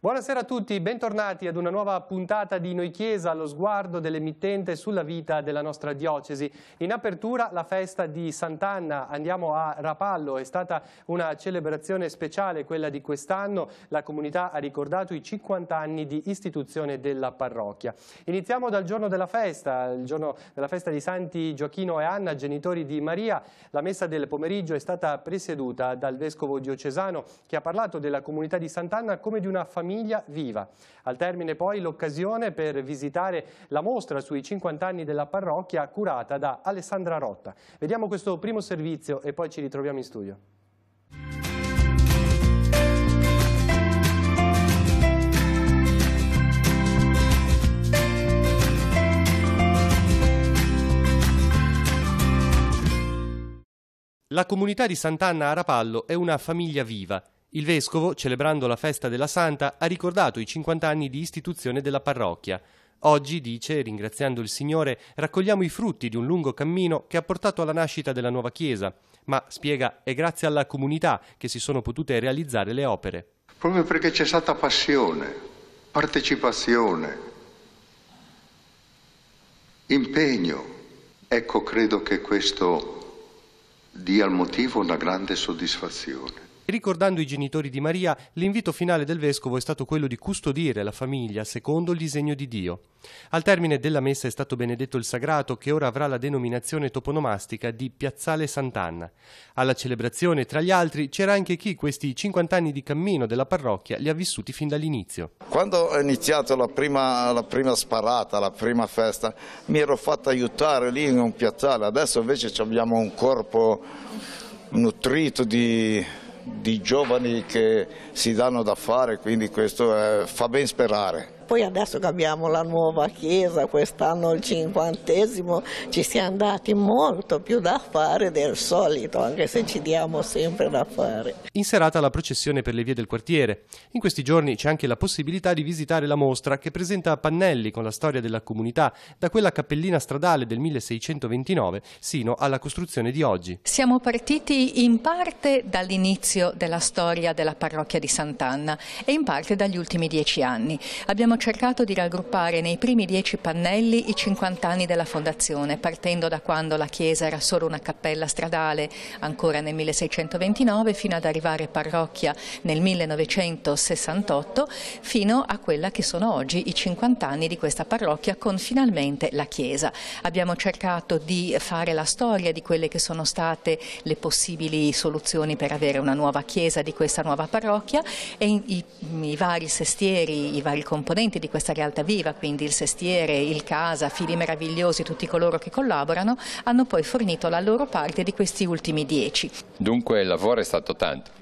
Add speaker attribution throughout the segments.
Speaker 1: Buonasera a tutti, bentornati ad una nuova puntata di Noi Chiesa, allo sguardo dell'emittente sulla vita della nostra diocesi. In apertura la festa di Sant'Anna, andiamo a Rapallo, è stata una celebrazione speciale quella di quest'anno, la comunità ha ricordato i 50 anni di istituzione della parrocchia. Iniziamo dal giorno della festa, il giorno della festa di Santi Gioachino e Anna, genitori di Maria. La messa del pomeriggio è stata presieduta dal vescovo diocesano che ha parlato della comunità di Sant'Anna come di una famiglia viva. Al termine poi l'occasione per visitare la mostra sui 50 anni della parrocchia curata da Alessandra Rotta. Vediamo questo primo servizio e poi ci ritroviamo in studio. La comunità di Sant'Anna a Rapallo è una famiglia viva. Il vescovo, celebrando la festa della Santa, ha ricordato i 50 anni di istituzione della parrocchia. Oggi, dice, ringraziando il Signore, raccogliamo i frutti di un lungo cammino che ha portato alla nascita della nuova chiesa. Ma, spiega, è grazie alla comunità che si sono potute realizzare le opere.
Speaker 2: Proprio perché c'è stata passione, partecipazione, impegno. Ecco, credo che questo dia al motivo una grande soddisfazione.
Speaker 1: Ricordando i genitori di Maria, l'invito finale del vescovo è stato quello di custodire la famiglia secondo il disegno di Dio. Al termine della messa è stato benedetto il sagrato che ora avrà la denominazione toponomastica di Piazzale Sant'Anna. Alla celebrazione, tra gli altri, c'era anche chi questi 50 anni di cammino della parrocchia li ha vissuti fin dall'inizio.
Speaker 3: Quando è iniziata la prima sparata, la prima festa, mi ero fatto aiutare lì in un piazzale. Adesso invece abbiamo un corpo nutrito di giovani che si danno da fare, quindi questo fa ben sperare.
Speaker 4: Poi adesso che abbiamo la nuova chiesa, quest'anno il 50°, ci siamo dati molto più da fare del solito, anche se ci diamo sempre da fare.
Speaker 1: In serata la processione per le vie del quartiere. In questi giorni c'è anche la possibilità di visitare la mostra che presenta pannelli con la storia della comunità, da quella cappellina stradale del 1629 sino alla costruzione di oggi.
Speaker 5: Siamo partiti in parte dall'inizio della storia della parrocchia di Sant'Anna e in parte dagli ultimi 10 anni. Abbiamo cercato di raggruppare nei primi 10 pannelli i 50 anni della fondazione, partendo da quando la chiesa era solo una cappella stradale, ancora nel 1629, fino ad arrivare parrocchia nel 1968, fino a quella che sono oggi i 50 anni di questa parrocchia con finalmente la chiesa. Abbiamo cercato di fare la storia di quelle che sono state le possibili soluzioni per avere una nuova chiesa di questa nuova parrocchia e i vari sestieri, i vari componenti di questa realtà viva, quindi il sestiere, il casa, Fili Meravigliosi, tutti coloro che collaborano, hanno poi fornito la loro parte di questi ultimi 10.
Speaker 6: Dunque il lavoro è stato tanto.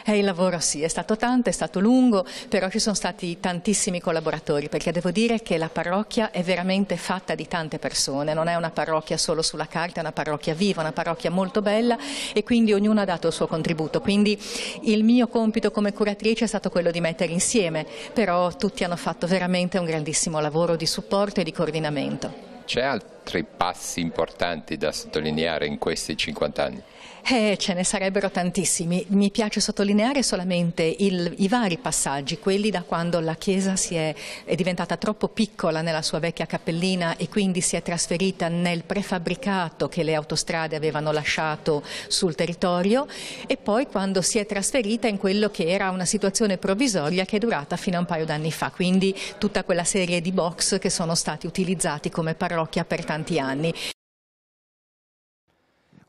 Speaker 5: Il lavoro sì, è stato tanto, è stato lungo, però ci sono stati tantissimi collaboratori, perché devo dire che la parrocchia è veramente fatta di tante persone, non è una parrocchia solo sulla carta, è una parrocchia viva, una parrocchia molto bella e quindi ognuno ha dato il suo contributo. Quindi il mio compito come curatrice è stato quello di mettere insieme, però tutti hanno fatto veramente un grandissimo lavoro di supporto e di coordinamento.
Speaker 6: C'è altri passi importanti da sottolineare in questi 50 anni?
Speaker 5: Ce ne sarebbero tantissimi. Mi piace sottolineare solamente i vari passaggi, quelli da quando la chiesa è diventata troppo piccola nella sua vecchia cappellina e quindi si è trasferita nel prefabbricato che le autostrade avevano lasciato sul territorio e poi quando si è trasferita in quello che era una situazione provvisoria che è durata fino a un paio d'anni fa, quindi tutta quella serie di box che sono stati utilizzati come parrocchia per tanti anni.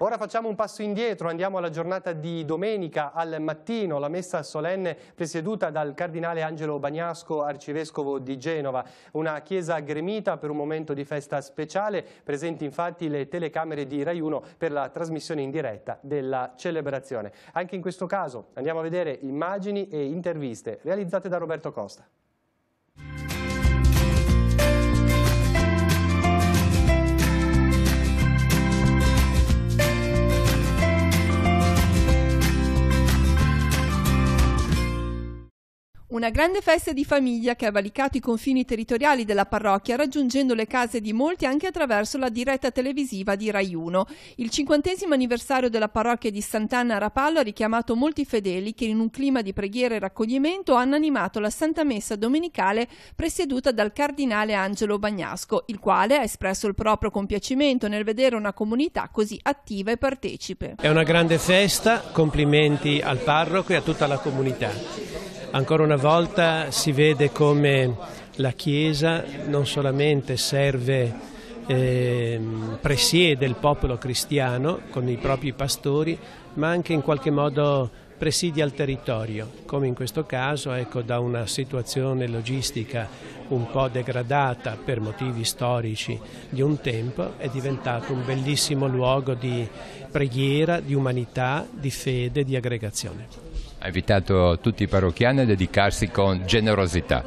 Speaker 1: Ora facciamo un passo indietro, andiamo alla giornata di domenica al mattino, la messa solenne presieduta dal cardinale Angelo Bagnasco, arcivescovo di Genova. Una chiesa gremita per un momento di festa speciale, presenti infatti le telecamere di Rai 1 per la trasmissione in diretta della celebrazione. Anche in questo caso andiamo a vedere immagini e interviste realizzate da Roberto Costa.
Speaker 7: Una grande festa di famiglia che ha valicato i confini territoriali della parrocchia, raggiungendo le case di molti anche attraverso la diretta televisiva di Rai 1. Il 50° anniversario della parrocchia di Sant'Anna a Rapallo ha richiamato molti fedeli che in un clima di preghiera e raccoglimento hanno animato la Santa Messa domenicale presieduta dal cardinale Angelo Bagnasco, il quale ha espresso il proprio compiacimento nel vedere una comunità così attiva e partecipe.
Speaker 8: È una grande festa, complimenti al parroco e a tutta la comunità. Ancora una volta si vede come la Chiesa non solamente presiede il popolo cristiano con i propri pastori, ma anche in qualche modo presidia il territorio, come in questo caso, da una situazione logistica un po' degradata per motivi storici di un tempo, è diventato un bellissimo luogo di preghiera, di umanità, di fede, di aggregazione.
Speaker 6: Ha invitato tutti i parrocchiani a dedicarsi con generosità.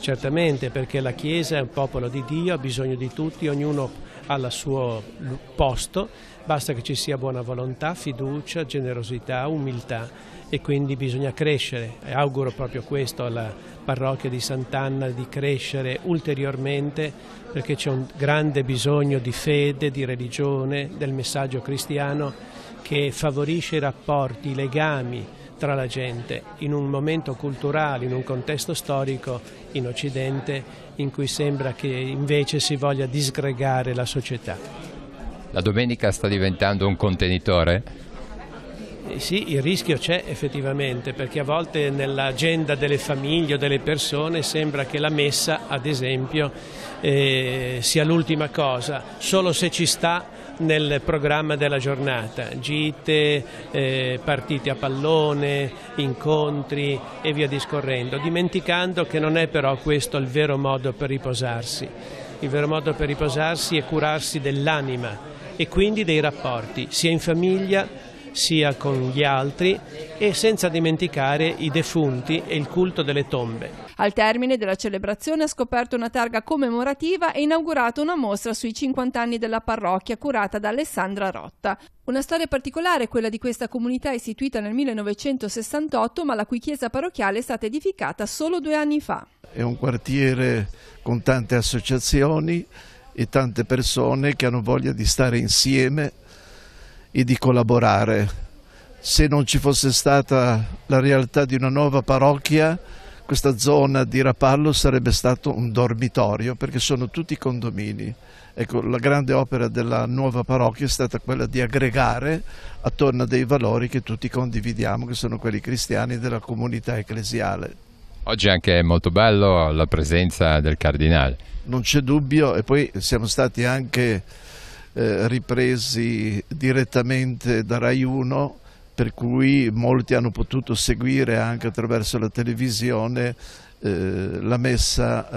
Speaker 8: Certamente, perché la Chiesa è un popolo di Dio, ha bisogno di tutti, ognuno ha il suo posto, basta che ci sia buona volontà, fiducia, generosità, umiltà e quindi bisogna crescere. E auguro proprio questo alla parrocchia di Sant'Anna, di crescere ulteriormente, perché c'è un grande bisogno di fede, di religione, del messaggio cristiano che favorisce i rapporti, i legami tra la gente in un momento culturale, in un contesto storico in Occidente in cui sembra che invece si voglia disgregare la società.
Speaker 6: La domenica sta diventando un contenitore?
Speaker 8: Sì, il rischio c'è effettivamente, perché a volte nell'agenda delle famiglie o delle persone sembra che la messa, ad esempio, sia l'ultima cosa, solo se ci sta nel programma della giornata, gite, partite a pallone, incontri e via discorrendo, dimenticando che non è però questo il vero modo per riposarsi. Il vero modo per riposarsi è curarsi dell'anima e quindi dei rapporti, sia in famiglia sia con gli altri e senza dimenticare i defunti e il culto delle tombe.
Speaker 7: Al termine della celebrazione ha scoperto una targa commemorativa e inaugurato una mostra sui 50 anni della parrocchia curata da Alessandra Rotta. Una storia particolare quella di questa comunità istituita nel 1968, ma la cui chiesa parrocchiale è stata edificata solo 2 anni fa.
Speaker 9: È un quartiere con tante associazioni e tante persone che hanno voglia di stare insieme e di collaborare. Se non ci fosse stata la realtà di una nuova parrocchia, questa zona di Rapallo sarebbe stato un dormitorio, perché sono tutti condomini. Ecco, la grande opera della nuova parrocchia è stata quella di aggregare attorno a dei valori che tutti condividiamo, che sono quelli cristiani della comunità ecclesiale.
Speaker 6: Oggi anche è molto bello la presenza del cardinale.
Speaker 9: Non c'è dubbio, e poi siamo stati anche ripresi direttamente da Rai 1, per cui molti hanno potuto seguire anche attraverso la televisione la messa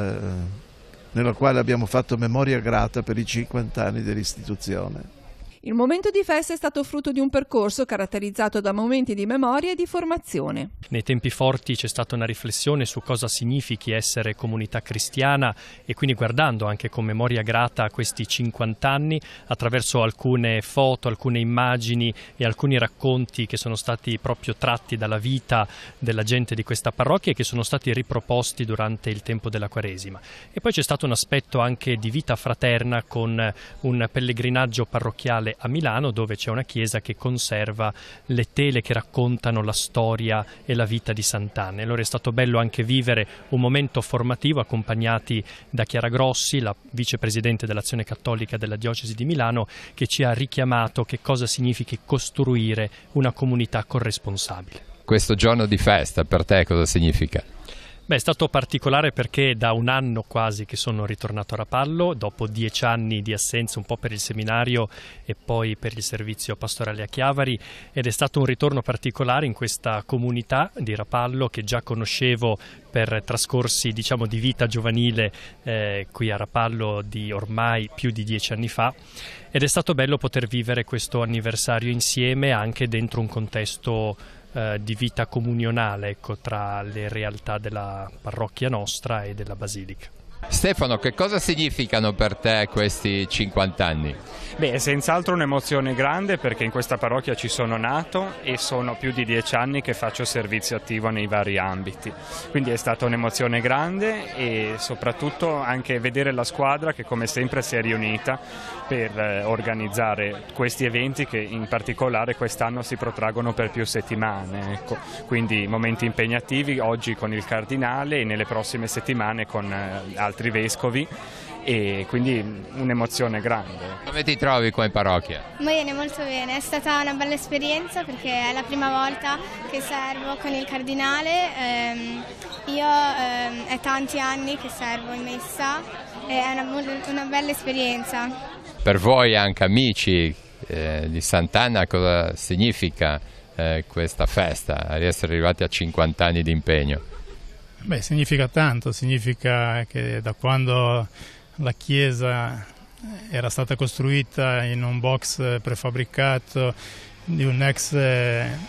Speaker 9: nella quale abbiamo fatto memoria grata per i 50 anni dell'istituzione.
Speaker 7: Il momento di festa è stato frutto di un percorso caratterizzato da momenti di memoria e di formazione.
Speaker 10: Nei tempi forti c'è stata una riflessione su cosa significhi essere comunità cristiana e quindi guardando anche con memoria grata a questi 50 anni attraverso alcune foto, alcune immagini e alcuni racconti che sono stati proprio tratti dalla vita della gente di questa parrocchia e che sono stati riproposti durante il tempo della Quaresima. E poi c'è stato un aspetto anche di vita fraterna con un pellegrinaggio parrocchiale a Milano, dove c'è una chiesa che conserva le tele che raccontano la storia e la vita di Sant'Anna. Allora è stato bello anche vivere un momento formativo accompagnati da Chiara Grossi, la vicepresidente dell'Azione Cattolica della Diocesi di Milano, che ci ha richiamato che cosa significa costruire una comunità corresponsabile.
Speaker 6: Questo giorno di festa per te cosa significa?
Speaker 10: Beh, è stato particolare perché da un anno quasi che sono ritornato a Rapallo, dopo 10 anni di assenza un po' per il seminario e poi per il servizio pastorale a Chiavari, ed è stato un ritorno particolare in questa comunità di Rapallo che già conoscevo per trascorsi diciamo di vita giovanile qui a Rapallo di ormai più di 10 anni fa, ed è stato bello poter vivere questo anniversario insieme anche dentro un contesto di vita comunionale, ecco, tra le realtà della parrocchia nostra e della Basilica.
Speaker 6: Stefano, che cosa significano per te questi 50 anni?
Speaker 11: Beh, è senz'altro un'emozione grande perché in questa parrocchia ci sono nato e sono più di 10 anni che faccio servizio attivo nei vari ambiti. Quindi è stata un'emozione grande e soprattutto anche vedere la squadra che come sempre si è riunita per organizzare questi eventi che in particolare quest'anno si protraggono per più settimane. Ecco. Quindi momenti impegnativi oggi con il Cardinale e nelle prossime settimane con altri vescovi. E quindi un'emozione grande.
Speaker 6: Come ti trovi qua in parrocchia?
Speaker 12: Bene, molto bene, è stata una bella esperienza perché è la prima volta che servo con il Cardinale, io è tanti anni che servo in messa e è una bella esperienza.
Speaker 6: Per voi anche amici di Sant'Anna cosa significa questa festa, di essere arrivati a 50 anni di impegno?
Speaker 13: Beh, significa tanto, significa che da quando la chiesa era stata costruita in un box prefabbricato di un ex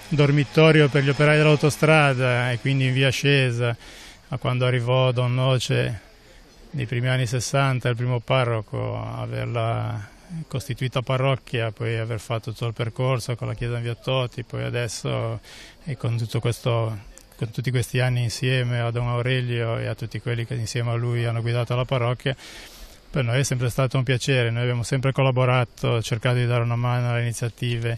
Speaker 13: dormitorio per gli operai dell'autostrada e quindi in via Scesa, a quando arrivò Don Noce nei primi anni 60, il primo parroco, averla costituita parrocchia, poi aver fatto tutto il percorso con la chiesa in via Toti, poi adesso e con tutto questo, con tutti questi anni insieme a Don Aurelio e a tutti quelli che insieme a lui hanno guidato la parrocchia. Per noi è sempre stato un piacere, noi abbiamo sempre collaborato, cercato di dare una mano alle iniziative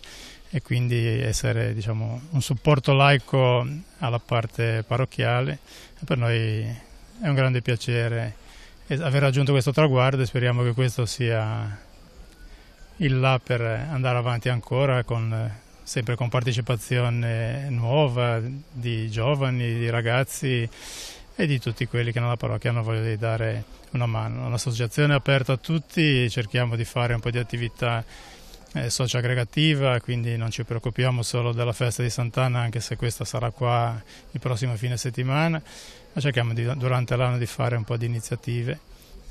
Speaker 13: e quindi essere, diciamo, un supporto laico alla parte parrocchiale. Per noi è un grande piacere aver raggiunto questo traguardo e speriamo che questo sia il là per andare avanti ancora, sempre con partecipazione nuova di giovani, di ragazzi e di tutti quelli che nella parrocchia hanno voglia di dare una mano. L'associazione è aperta a tutti, cerchiamo di fare un po' di attività socio-aggregativa, quindi non ci preoccupiamo solo della festa di Sant'Anna, anche se questa sarà qua il prossimo fine settimana, ma cerchiamo durante l'anno di fare un po' di iniziative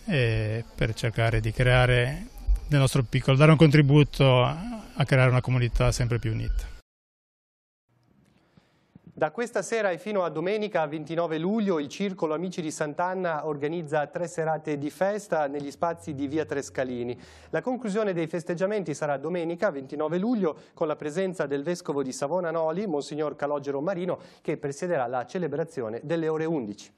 Speaker 13: per cercare di creare nel nostro piccolo, dare un contributo a creare una comunità sempre più unita.
Speaker 1: Da questa sera e fino a domenica 29 luglio il Circolo Amici di Sant'Anna organizza 3 serate di festa negli spazi di via Trescalini. La conclusione dei festeggiamenti sarà domenica 29 luglio con la presenza del Vescovo di Savona Noli, Monsignor Calogero Marino, che presiederà la celebrazione delle ore 11.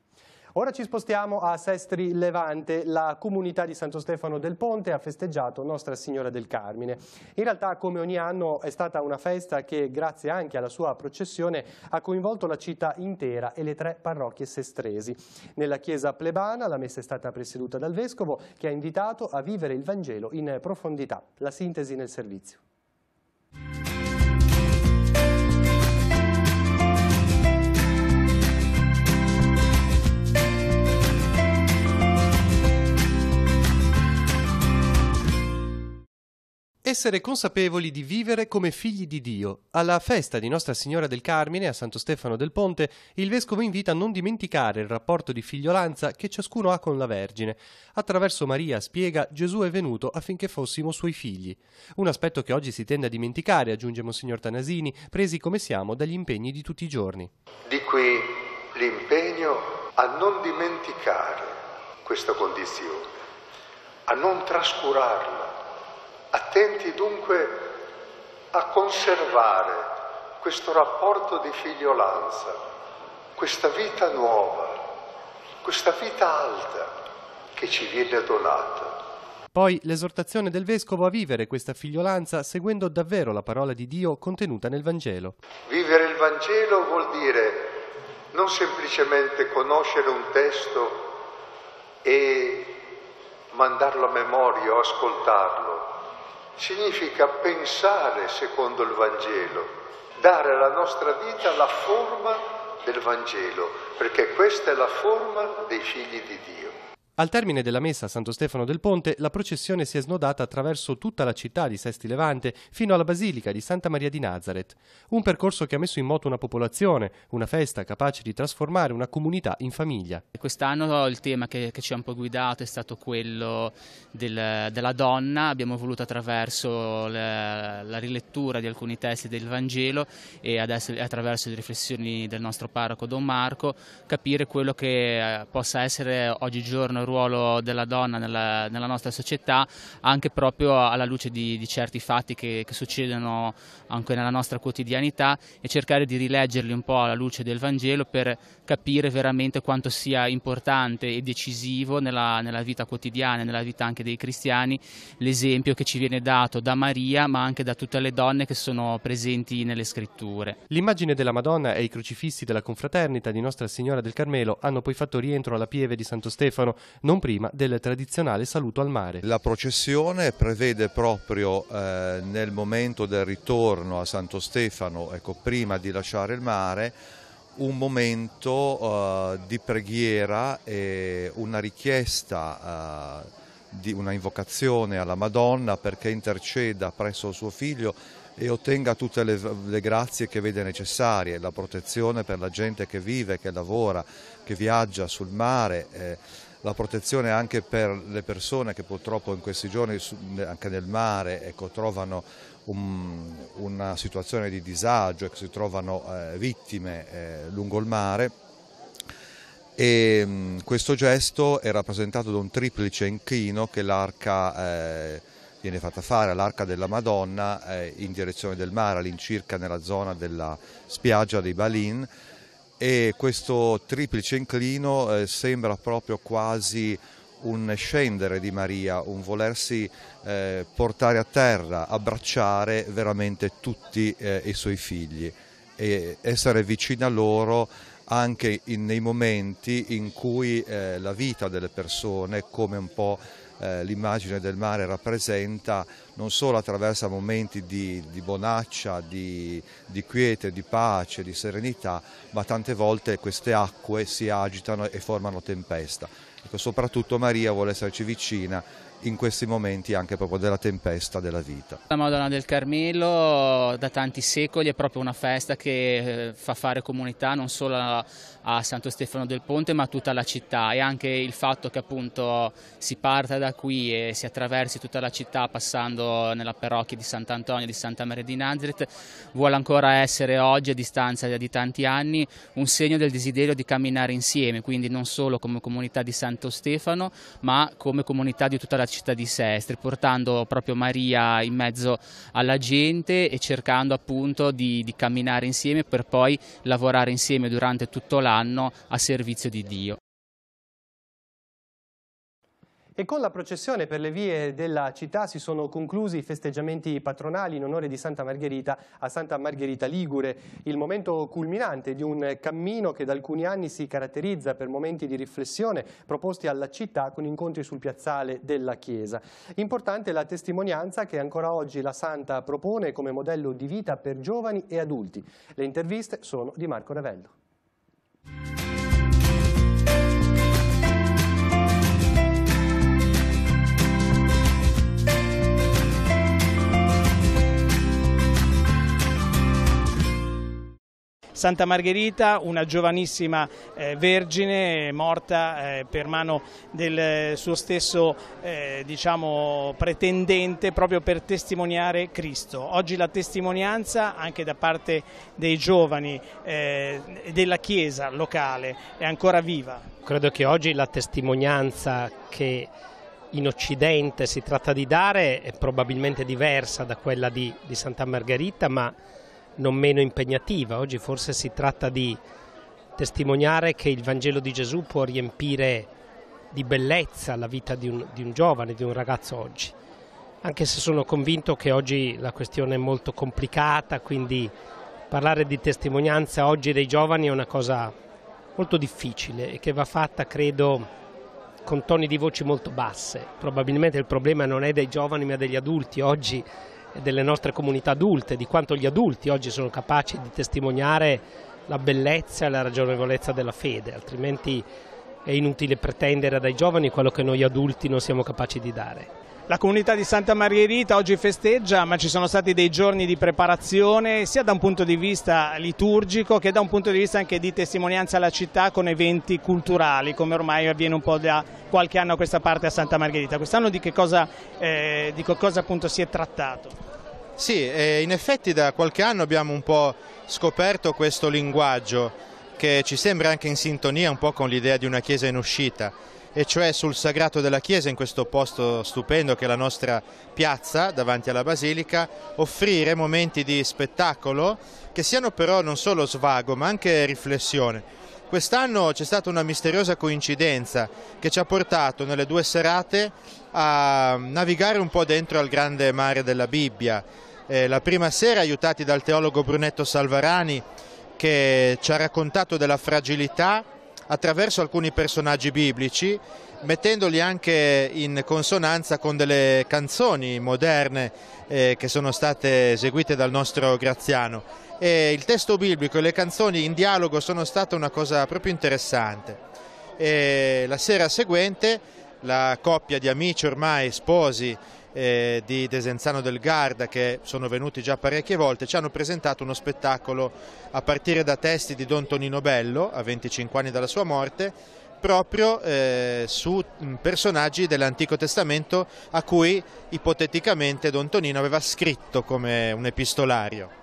Speaker 1: Ora ci spostiamo a Sestri Levante. La comunità di Santo Stefano del Ponte ha festeggiato Nostra Signora del Carmine. In realtà, come ogni anno, è stata una festa che, grazie anche alla sua processione, ha coinvolto la città intera e le 3 parrocchie sestresi. Nella chiesa plebana la messa è stata presieduta dal Vescovo, che ha invitato a vivere il Vangelo in profondità. La sintesi nel servizio. Essere consapevoli di vivere come figli di Dio. Alla festa di Nostra Signora del Carmine a Santo Stefano del Ponte, il Vescovo invita a non dimenticare il rapporto di figliolanza che ciascuno ha con la Vergine. Attraverso Maria, spiega, Gesù è venuto affinché fossimo suoi figli. Un aspetto che oggi si tende a dimenticare, aggiunge Monsignor Tanasini, presi come siamo dagli impegni di tutti i giorni.
Speaker 2: Di qui l'impegno a non dimenticare questa condizione, a non trascurarla. Attenti dunque a conservare questo rapporto di figliolanza, questa vita nuova, questa vita alta che ci viene donata.
Speaker 1: Poi l'esortazione del Vescovo a vivere questa figliolanza seguendo davvero la parola di Dio contenuta nel Vangelo.
Speaker 2: Vivere il Vangelo vuol dire non semplicemente conoscere un testo e mandarlo a memoria o ascoltarlo. Significa pensare secondo il Vangelo, dare alla nostra vita la forma del Vangelo, perché questa è la forma dei figli di Dio.
Speaker 1: Al termine della messa a Santo Stefano del Ponte, la processione si è snodata attraverso tutta la città di Sestri Levante fino alla Basilica di Santa Maria di Nazareth. Un percorso che ha messo in moto una popolazione, una festa capace di trasformare una comunità in famiglia.
Speaker 14: Quest'anno il tema che ci ha un po' guidato è stato quello della donna. Abbiamo voluto attraverso la rilettura di alcuni testi del Vangelo e adesso attraverso le riflessioni del nostro parroco Don Marco capire quello che possa essere oggigiorno il ruolo della donna nella nostra società, anche proprio alla luce di certi fatti che succedono anche nella nostra quotidianità, e cercare di rileggerli un po' alla luce del Vangelo per capire veramente quanto sia importante e decisivo nella vita quotidiana, nella vita anche dei cristiani, l'esempio che ci viene dato da Maria, ma anche da tutte le donne che sono presenti nelle scritture.
Speaker 1: L'immagine della Madonna e i crocifissi della confraternita di Nostra Signora del Carmelo hanno poi fatto rientro alla pieve di Santo Stefano, non prima del tradizionale saluto al mare.
Speaker 15: La processione prevede proprio nel momento del ritorno a Santo Stefano, ecco, prima di lasciare il mare, un momento di preghiera e una richiesta di una invocazione alla Madonna perché interceda presso il suo figlio e ottenga tutte le grazie che vede necessarie, la protezione per la gente che vive, che lavora, che viaggia sul mare, la protezione anche per le persone che purtroppo in questi giorni anche nel mare, ecco, trovano una situazione di disagio, che si trovano vittime lungo il mare. E questo gesto è rappresentato da un triplice inchino che l'arca viene fatta fare all'Arca della Madonna in direzione del mare, all'incirca nella zona della spiaggia dei Balin, e questo triplice inclino sembra proprio quasi un scendere di Maria, un volersi portare a terra, abbracciare veramente tutti i suoi figli e essere vicina a loro anche nei momenti in cui la vita delle persone, come un po' l'immagine del mare rappresenta, non solo attraverso momenti di bonaccia, di quiete, di pace, di serenità, ma tante volte queste acque si agitano e formano tempesta. Ecco, soprattutto Maria vuole esserci vicina in questi momenti anche proprio della tempesta della vita.
Speaker 14: La Madonna del Carmelo da tanti secoli è proprio una festa che fa fare comunità non solo a Santo Stefano del Ponte ma a tutta la città, e anche il fatto che appunto si parta da qui e si attraversi tutta la città passando nella parrocchia di Sant'Antonio e di Santa Maria di Nazareth vuole ancora essere oggi, a distanza di tanti anni, un segno del desiderio di camminare insieme, quindi non solo come comunità di Santo Stefano ma come comunità di tutta la città di Sestri, portando proprio Maria in mezzo alla gente e cercando appunto di camminare insieme per poi lavorare insieme durante tutto l'anno a servizio di Dio.
Speaker 1: E con la processione per le vie della città si sono conclusi i festeggiamenti patronali in onore di Santa Margherita a Santa Margherita Ligure, il momento culminante di un cammino che da alcuni anni si caratterizza per momenti di riflessione proposti alla città con incontri sul piazzale della chiesa. Importante la testimonianza che ancora oggi la Santa propone come modello di vita per giovani e adulti. Le interviste sono di Marco Revello.
Speaker 16: Santa Margherita, una giovanissima vergine morta per mano del suo stesso diciamo, pretendente proprio per testimoniare Cristo. Oggi la testimonianza anche da parte dei giovani della Chiesa locale è ancora viva.
Speaker 17: Credo che oggi la testimonianza che in Occidente si tratta di dare è probabilmente diversa da quella di Santa Margherita, ma non meno impegnativa. Oggi forse si tratta di testimoniare che il Vangelo di Gesù può riempire di bellezza la vita di un giovane, di un ragazzo oggi. Anche se sono convinto che oggi la questione è molto complicata, quindi parlare di testimonianza oggi dei giovani è una cosa molto difficile e che va fatta, credo, con toni di voci molto basse. Probabilmente il problema non è dei giovani ma degli adulti oggi, delle nostre comunità adulte, di quanto gli adulti oggi sono capaci di testimoniare la bellezza e la ragionevolezza della fede, altrimenti è inutile pretendere dai giovani quello che noi adulti non siamo capaci di dare.
Speaker 16: La comunità di Santa Margherita oggi festeggia, ma ci sono stati dei giorni di preparazione sia da un punto di vista liturgico che da un punto di vista anche di testimonianza alla città con eventi culturali, come ormai avviene un po' da qualche anno a questa parte a Santa Margherita. Quest'anno di che cosa appunto si è trattato?
Speaker 18: Sì, in effetti da qualche anno abbiamo un po' scoperto questo linguaggio che ci sembra anche in sintonia un po' con l'idea di una chiesa in uscita. e cioè sul sagrato della chiesa, in questo posto stupendo che è la nostra piazza davanti alla basilica, offrire momenti di spettacolo che siano però non solo svago ma anche riflessione. Quest'anno c'è stata una misteriosa coincidenza che ci ha portato nelle 2 serate a navigare un po' dentro al grande mare della Bibbia. La prima sera, aiutati dal teologo Brunetto Salvarani, che ci ha raccontato della fragilità attraverso alcuni personaggi biblici, mettendoli anche in consonanza con delle canzoni moderne che sono state eseguite dal nostro Graziano. E il testo biblico e le canzoni in dialogo sono state una cosa proprio interessante. E la sera seguente la coppia di amici ormai sposi di Desenzano del Garda, che sono venuti già parecchie volte, ci hanno presentato uno spettacolo a partire da testi di Don Tonino Bello, a 25 anni dalla sua morte, proprio su personaggi dell'Antico Testamento a cui ipoteticamente Don Tonino aveva scritto come un epistolario.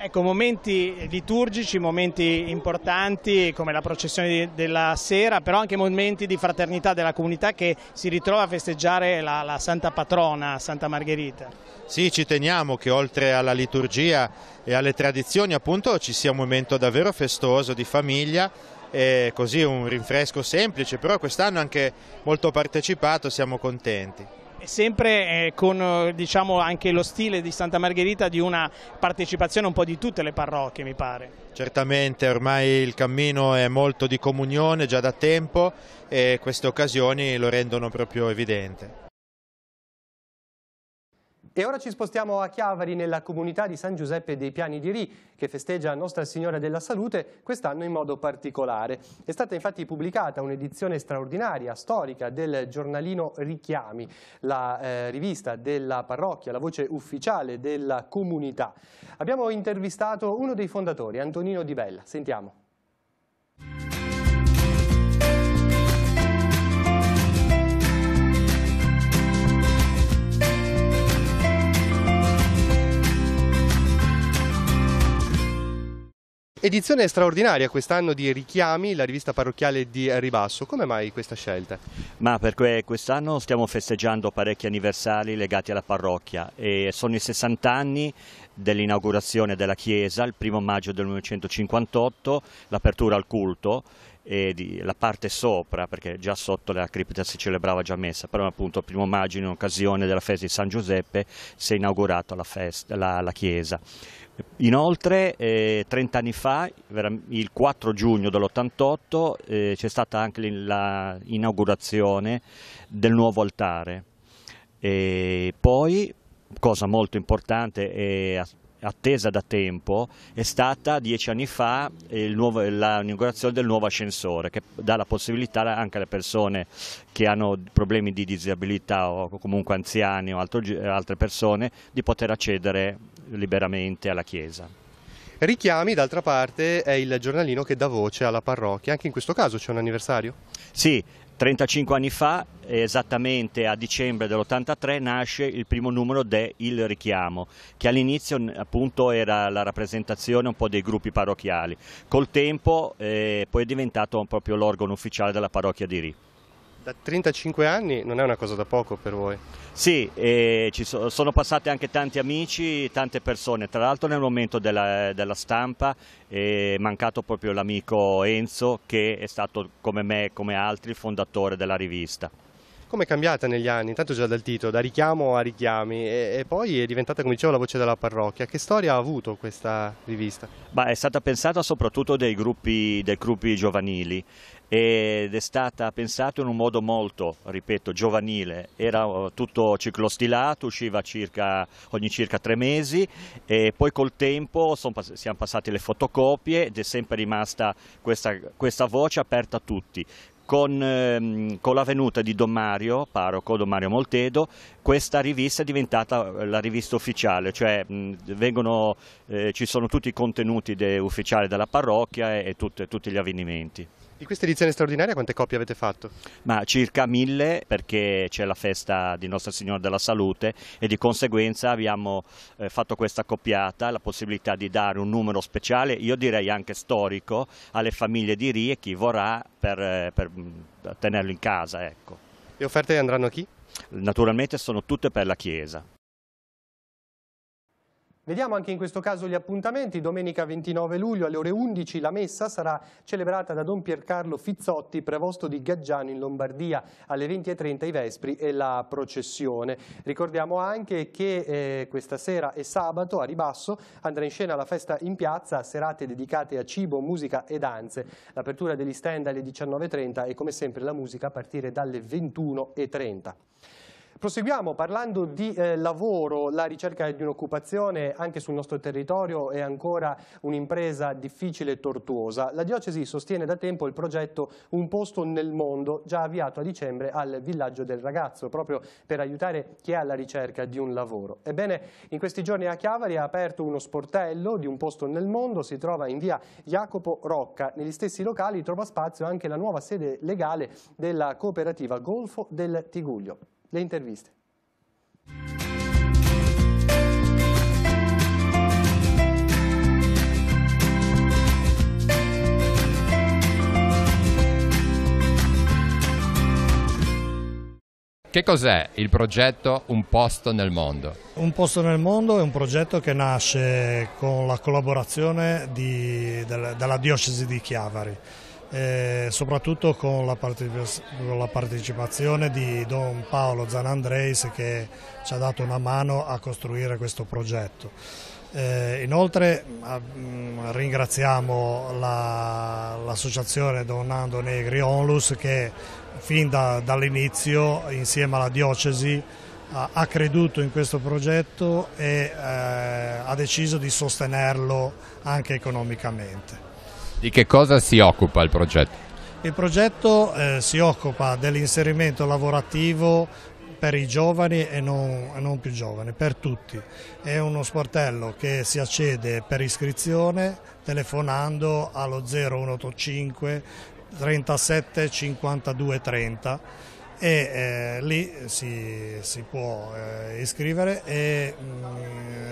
Speaker 16: Ecco, momenti liturgici, momenti importanti come la processione della sera, però anche momenti di fraternità della comunità che si ritrova a festeggiare la Santa Patrona, Santa Margherita.
Speaker 18: Sì, ci teniamo che oltre alla liturgia e alle tradizioni appunto ci sia un momento davvero festoso di famiglia, e così un rinfresco semplice, però quest'anno anche molto partecipato, siamo contenti.
Speaker 16: Sempre con diciamo anche lo stile di Santa Margherita di una partecipazione un po' di tutte le parrocchie, mi pare.
Speaker 18: Certamente ormai il cammino è molto di comunione già da tempo e queste occasioni lo rendono proprio evidente.
Speaker 1: E ora ci spostiamo a Chiavari, nella comunità di San Giuseppe dei Piani di Ri, che festeggia Nostra Signora della Salute quest'anno in modo particolare. È stata infatti pubblicata un'edizione straordinaria, storica, del giornalino Richiami, la rivista della parrocchia, la voce ufficiale della comunità. Abbiamo intervistato uno dei fondatori, Antonino Di Bella. Sentiamo. Edizione straordinaria quest'anno di Richiami, la rivista parrocchiale di Ribasso. Come mai questa scelta?
Speaker 19: Ma perché quest'anno stiamo festeggiando parecchi anniversari legati alla parrocchia e sono i 60 anni dell'inaugurazione della chiesa, il 1° maggio del 1958, l'apertura al culto e la parte sopra, perché già sotto la cripta si celebrava già messa, però appunto il 1° maggio in occasione della festa di San Giuseppe si è inaugurata la chiesa. Inoltre 30 anni fa, il 4 giugno dell'88, c'è stata anche l'inaugurazione del nuovo altare. E poi, cosa molto importante e attesa da tempo, è stata 10 anni fa l'inaugurazione del nuovo ascensore, che dà la possibilità anche alle persone che hanno problemi di disabilità o comunque anziani o altre persone di poter accedere liberamente alla chiesa.
Speaker 1: Richiami, d'altra parte, è il giornalino che dà voce alla parrocchia. Anche in questo caso c'è un anniversario?
Speaker 19: Sì, 35 anni fa, esattamente a dicembre dell'83, nasce il primo numero de Il Richiamo, che all'inizio appunto era la rappresentazione un po' dei gruppi parrocchiali. Col tempo poi è diventato proprio l'organo ufficiale della parrocchia di Ri.
Speaker 1: Da 35 anni non è una cosa da poco per voi?
Speaker 19: Sì, sono passati anche tanti amici, tante persone, tra l'altro nel momento della stampa è mancato proprio l'amico Enzo, che è stato come me e come altri il fondatore della rivista.
Speaker 1: Come è cambiata negli anni? Intanto già dal titolo, da Richiamo a Richiami, e poi è diventata, come dicevo, la voce della parrocchia. Che storia ha avuto questa rivista?
Speaker 19: È stata pensata soprattutto dai gruppi giovanili ed è stata pensata in un modo molto, ripeto, giovanile. Era tutto ciclostilato, usciva ogni circa 3 mesi e poi col tempo siamo passati le fotocopie ed è sempre rimasta questa voce aperta a tutti. Con la venuta di Don Mario, parroco Don Mario Moltedo, questa rivista è diventata la rivista ufficiale, cioè ci sono tutti i contenuti ufficiali della parrocchia e tutti gli avvenimenti.
Speaker 1: Di questa edizione straordinaria quante coppie avete fatto?
Speaker 19: Ma circa 1000, perché c'è la festa di Nostra Signora della Salute e di conseguenza abbiamo fatto questa accoppiata, la possibilità di dare un numero speciale, io direi anche storico, alle famiglie di Rie e chi vorrà per tenerlo in casa. Ecco.
Speaker 1: Le offerte andranno a chi?
Speaker 19: Naturalmente sono tutte per la Chiesa.
Speaker 1: Vediamo anche in questo caso gli appuntamenti. Domenica 29 luglio alle ore 11 la messa sarà celebrata da Don Piercarlo Fizzotti, prevosto di Gaggiano in Lombardia, alle 20:30 i Vespri e la processione. Ricordiamo anche che questa sera e sabato a Ribasso andrà in scena la festa in piazza, serate dedicate a cibo, musica e danze. L'apertura degli stand alle 19:30 e come sempre la musica a partire dalle 21:30. Proseguiamo parlando di lavoro. La ricerca di un'occupazione anche sul nostro territorio è ancora un'impresa difficile e tortuosa. La diocesi sostiene da tempo il progetto Un posto nel mondo, già avviato a dicembre al Villaggio del Ragazzo, proprio per aiutare chi è alla ricerca di un lavoro. Ebbene, in questi giorni a Chiavari è aperto uno sportello di Un posto nel mondo, si trova in via Jacopo Rocca. Negli stessi locali trova spazio anche la nuova sede legale della cooperativa Golfo del Tigullio. Le interviste.
Speaker 6: Che cos'è il progetto Un posto nel mondo?
Speaker 20: Un posto nel mondo è un progetto che nasce con la collaborazione della diocesi di Chiavari. Soprattutto con la partecipazione di Don Paolo Zanandreis, che ci ha dato una mano a costruire questo progetto. Inoltre ringraziamo l'associazione Don Nando Negri Onlus, che fin dall'inizio insieme alla diocesi ha creduto in questo progetto e ha deciso di sostenerlo anche economicamente.
Speaker 6: Di che cosa si occupa il progetto?
Speaker 20: Il progetto si occupa dell'inserimento lavorativo per i giovani e non più giovani, per tutti. È uno sportello che si accede per iscrizione telefonando allo 0185 37 52 30 e lì si può iscrivere e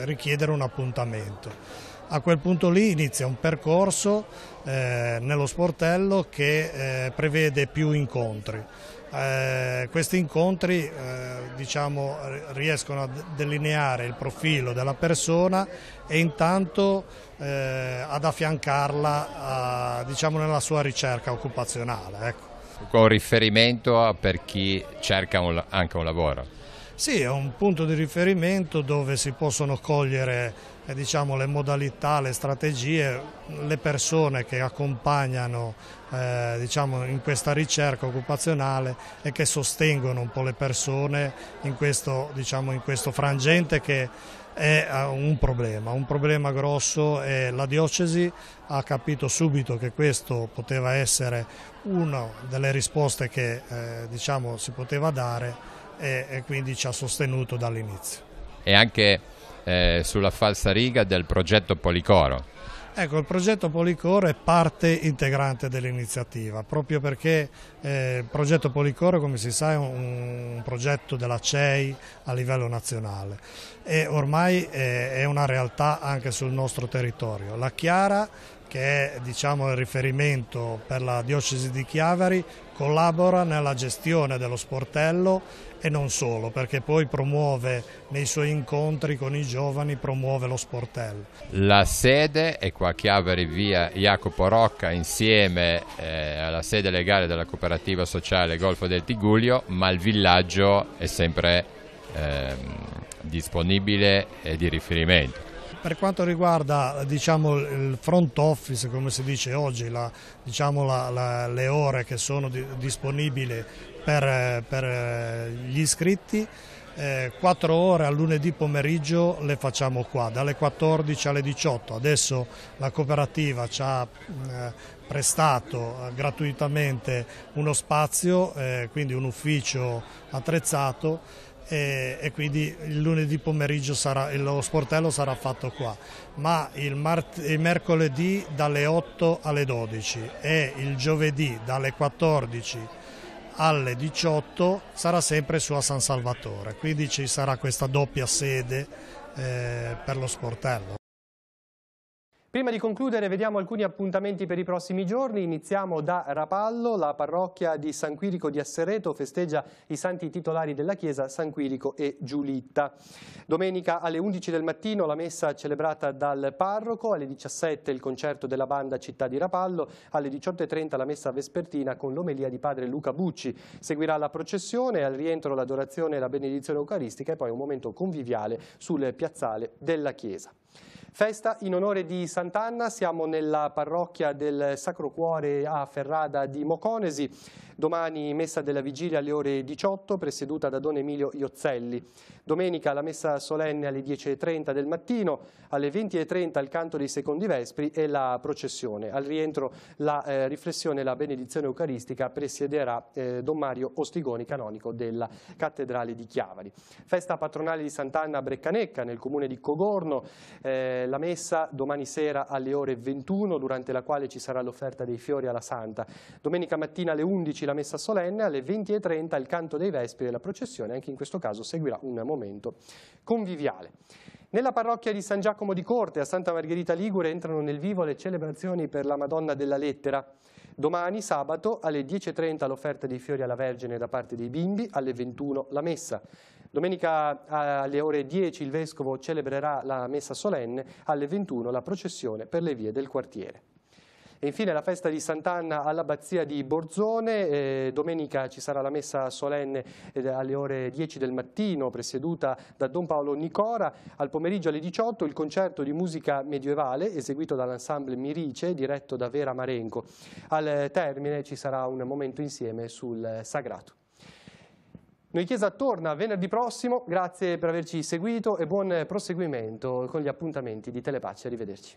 Speaker 20: richiedere un appuntamento. A quel punto lì inizia un percorso nello sportello che prevede più incontri. Questi incontri riescono a delineare il profilo della persona e intanto ad affiancarla nella sua ricerca occupazionale. Ecco.
Speaker 6: Con riferimento per chi cerca anche un lavoro?
Speaker 20: Sì, è un punto di riferimento dove si possono cogliere le modalità, le strategie, le persone che accompagnano in questa ricerca occupazionale e che sostengono un po' le persone in questo frangente che è un problema grosso, e la diocesi ha capito subito che questo poteva essere una delle risposte che si poteva dare e quindi ci ha sostenuto dall'inizio.
Speaker 6: E anche sulla falsariga del progetto Policoro.
Speaker 20: Ecco, il progetto Policoro è parte integrante dell'iniziativa, proprio perché il progetto Policoro, come si sa, è un progetto della CEI a livello nazionale e ormai è una realtà anche sul nostro territorio. La Chiara, che è il riferimento per la diocesi di Chiavari, collabora nella gestione dello sportello e non solo, perché poi promuove nei suoi incontri con i giovani, promuove lo sportello.
Speaker 6: La sede è qua a Chiavari, via Jacopo Rocca, insieme alla sede legale della cooperativa sociale Golfo del Tigullio, ma il villaggio è sempre disponibile e di riferimento.
Speaker 20: Per quanto riguarda il front office, come si dice oggi, le ore che sono disponibili per gli iscritti, 4 ore al lunedì pomeriggio le facciamo qua, dalle 14 alle 18. Adesso la cooperativa ci ha prestato gratuitamente uno spazio, quindi un ufficio attrezzato, e quindi il lunedì pomeriggio lo sportello sarà fatto qua, ma il mercoledì dalle 8 alle 12 e il giovedì dalle 14 alle 18 sarà sempre su a San Salvatore, quindi ci sarà questa doppia sede per lo sportello.
Speaker 1: Prima di concludere vediamo alcuni appuntamenti per i prossimi giorni. Iniziamo da Rapallo. La parrocchia di San Quirico di Assereto festeggia i santi titolari della chiesa, San Quirico e Giulitta. Domenica alle 11 del mattino la messa celebrata dal parroco, alle 17 il concerto della banda Città di Rapallo, alle 18:30 la messa vespertina con l'omelia di padre Luca Bucci. Seguirà la processione, al rientro l'adorazione e la benedizione eucaristica e poi un momento conviviale sul piazzale della chiesa. Festa in onore di Sant'Anna, siamo nella parrocchia del Sacro Cuore a Ferrada di Moconesi. Domani messa della vigilia alle ore 18, presieduta da Don Emilio Iozzelli. Domenica la messa solenne alle 10:30 del mattino, alle 20:30 il canto dei secondi vespri e la processione. Al rientro la riflessione e la benedizione eucaristica presiederà Don Mario Ostigoni, canonico della cattedrale di Chiavari. Festa patronale di Sant'Anna a Breccanecca, nel comune di Cogorno. La messa domani sera alle ore 21, durante la quale ci sarà l'offerta dei fiori alla Santa. Domenica mattina alle 11 la messa solenne, alle 20:30 il canto dei vespri e la processione. Anche in questo caso seguirà un momento conviviale. Nella parrocchia di San Giacomo di Corte a Santa Margherita Ligure entrano nel vivo le celebrazioni per la Madonna della Lettera. Domani, sabato, alle 10:30 l'offerta dei fiori alla Vergine da parte dei bimbi, alle 21 la messa. Domenica alle ore 10 il Vescovo celebrerà la messa solenne, alle 21 la processione per le vie del quartiere. E infine la festa di Sant'Anna all'abbazia di Borzone. Domenica ci sarà la messa solenne alle ore 10 del mattino, presieduta da Don Paolo Nicora. Al pomeriggio alle 18 il concerto di musica medievale eseguito dall'ensemble Mirice, diretto da Vera Marenco. Al termine ci sarà un momento insieme sul sagrato. Noi Chiesa torna venerdì prossimo, grazie per averci seguito e buon proseguimento con gli appuntamenti di Telepace. Arrivederci.